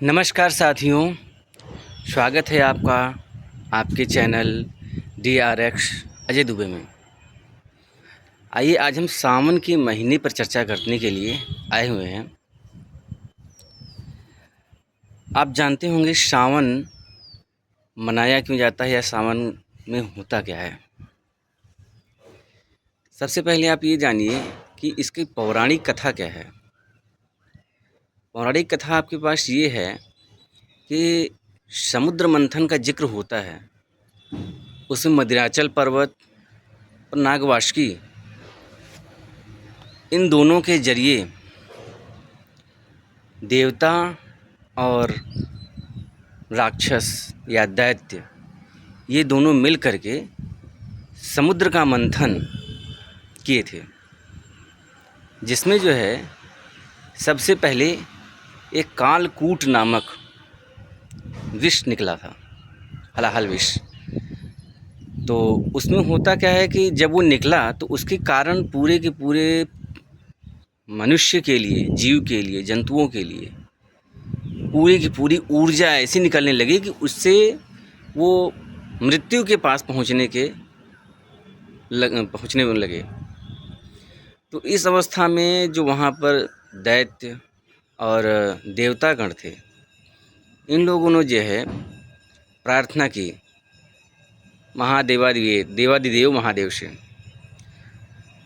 नमस्कार साथियों, स्वागत है आपका आपके चैनल DRX अजय दुबे में। आइए आज हम सावन के महीने पर चर्चा करने के लिए आए हुए हैं। आप जानते होंगे सावन मनाया क्यों जाता है या सावन में होता क्या है। सबसे पहले आप ये जानिए कि इसकी पौराणिक कथा क्या है। पौराणिक कथा आपके पास ये है कि समुद्र मंथन का जिक्र होता है। उसमें मदिराचल पर्वत और नागवासुकी, इन दोनों के जरिए देवता और राक्षस या दैत्य, ये दोनों मिल कर के समुद्र का मंथन किए थे, जिसमें जो है सबसे पहले एक कालकूट नामक विष निकला था, हलाहल विष। तो उसमें होता क्या है कि जब वो निकला तो उसके कारण पूरे के पूरे मनुष्य के लिए, जीव के लिए, जंतुओं के लिए पूरी की पूरी ऊर्जा ऐसी निकलने लगी कि उससे वो मृत्यु के पास पहुंचने में लगे। तो इस अवस्था में जो वहाँ पर दैत्य और देवतागण थे, इन लोगों ने जो है प्रार्थना की देवादिदेव महादेव से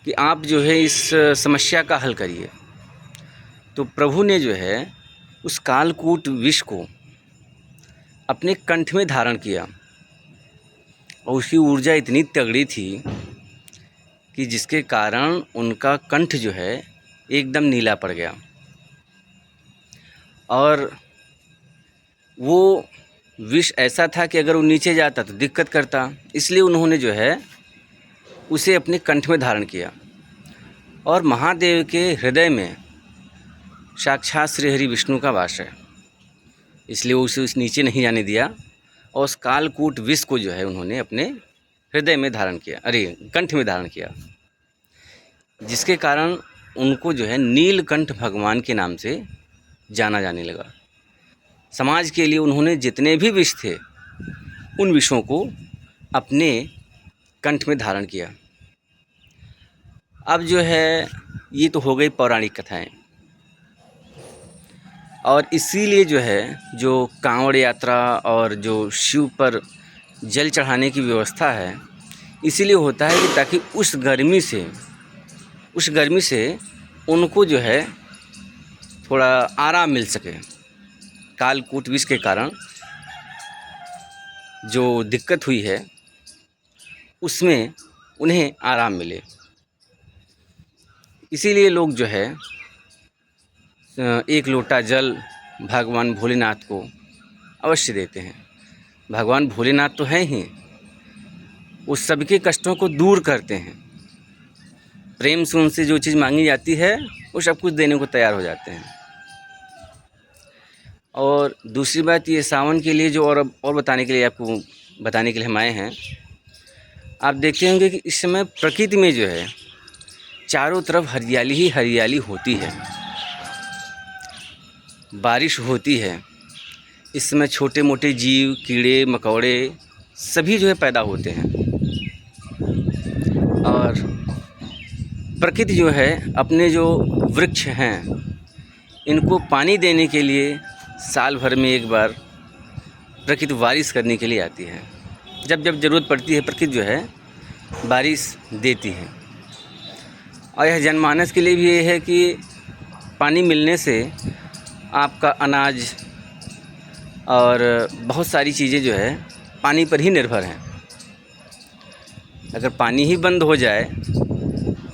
कि आप जो है इस समस्या का हल करिए। तो प्रभु ने जो है उस कालकूट विष को अपने कंठ में धारण किया और उसकी ऊर्जा इतनी तगड़ी थी कि जिसके कारण उनका कंठ जो है एकदम नीला पड़ गया और वो विष ऐसा था कि अगर वो नीचे जाता तो दिक्कत करता। इसलिए उन्होंने जो है उसे अपने कंठ में धारण किया और महादेव के हृदय में साक्षात श्री हरि विष्णु का वास है, इसलिए उसे उस नीचे नहीं जाने दिया और उस कालकूट विष को जो है उन्होंने अपने हृदय में धारण किया, कंठ में धारण किया, जिसके कारण उनको जो है नीलकंठ भगवान के नाम से जाना जाने लगा। समाज के लिए उन्होंने जितने भी विष थे उन विषों को अपने कंठ में धारण किया। अब जो है ये तो हो गई पौराणिक कथाएं, और इसीलिए जो है जो कांवड़ यात्रा और जो शिव पर जल चढ़ाने की व्यवस्था है, इसीलिए होता है कि ताकि उस गर्मी से उनको जो है थोड़ा आराम मिल सके। कालकूट विष के कारण जो दिक्कत हुई है उसमें उन्हें आराम मिले, इसीलिए लोग जो है एक लोटा जल भगवान भोलेनाथ को अवश्य देते हैं। भगवान भोलेनाथ तो हैं ही, वो सबके कष्टों को दूर करते हैं। प्रेम से उनसे जो चीज़ मांगी जाती है वो सब कुछ देने को तैयार हो जाते हैं। और दूसरी बात ये सावन के लिए जो और बताने के लिए आपको बताने के लिए हम आए हैं। आप देखते होंगे कि इस समय प्रकृति में जो है चारों तरफ हरियाली ही हरियाली होती है, बारिश होती है। इस समय छोटे मोटे जीव, कीड़े मकोड़े सभी जो है पैदा होते हैं और प्रकृति जो है अपने जो वृक्ष हैं इनको पानी देने के लिए साल भर में एक बार प्रकृति बारिश करने के लिए आती है। जब जब ज़रूरत पड़ती है प्रकृति जो है बारिश देती है। और यह जनमानस के लिए भी ये है कि पानी मिलने से आपका अनाज और बहुत सारी चीज़ें जो है पानी पर ही निर्भर हैं। अगर पानी ही बंद हो जाए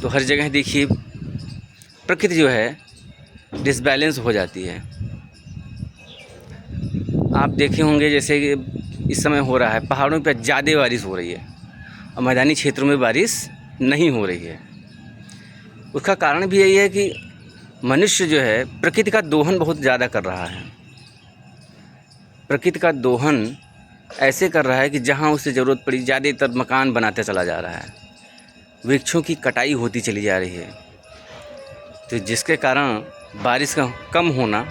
तो हर जगह देखिए प्रकृति जो है डिसबैलेंस हो जाती है। आप देखे होंगे जैसे कि इस समय हो रहा है, पहाड़ों पर ज़्यादा बारिश हो रही है और मैदानी क्षेत्रों में बारिश नहीं हो रही है। उसका कारण भी यही है कि मनुष्य जो है प्रकृति का दोहन बहुत ज़्यादा कर रहा है। प्रकृति का दोहन ऐसे कर रहा है कि जहाँ उसे ज़रूरत पड़ी ज़्यादातर मकान बनाते चला जा रहा है, वृक्षों की कटाई होती चली जा रही है। तो जिसके कारण बारिश का कम होना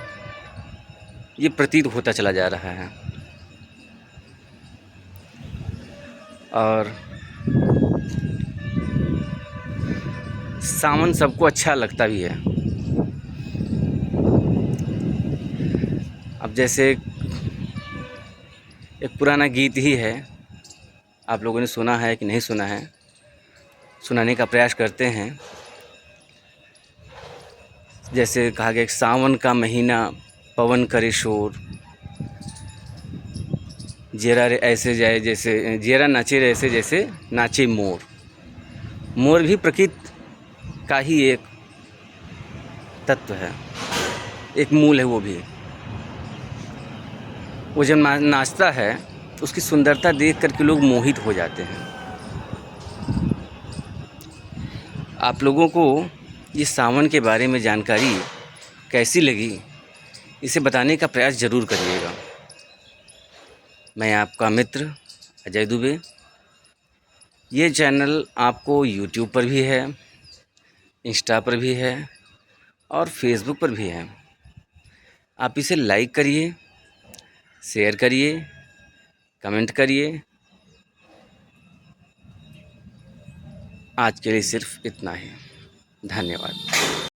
ये प्रतीत होता चला जा रहा है। और सावन सबको अच्छा लगता भी है। अब जैसे एक पुराना गीत ही है, आप लोगों ने सुना है कि नहीं सुना है, सुनाने का प्रयास करते हैं। जैसे कहा गया कि सावन का महीना पवन करे शोर, जेरा रे ऐसे जाए जैसे, जेरा नाचे रे ऐसे जैसे नाचे मोर। मोर भी प्रकृति का ही एक तत्व है, एक मूल है। वो जब नाचता है उसकी सुंदरता देख कर के लोग मोहित हो जाते हैं। आप लोगों को ये सावन के बारे में जानकारी कैसी लगी, इसे बताने का प्रयास ज़रूर करिएगा। मैं आपका मित्र अजय दुबे। ये चैनल आपको यूट्यूब पर भी है, इंस्टा पर भी है और फेसबुक पर भी है। आप इसे लाइक करिए, शेयर करिए, कमेंट करिए। आज के लिए सिर्फ इतना ही। धन्यवाद।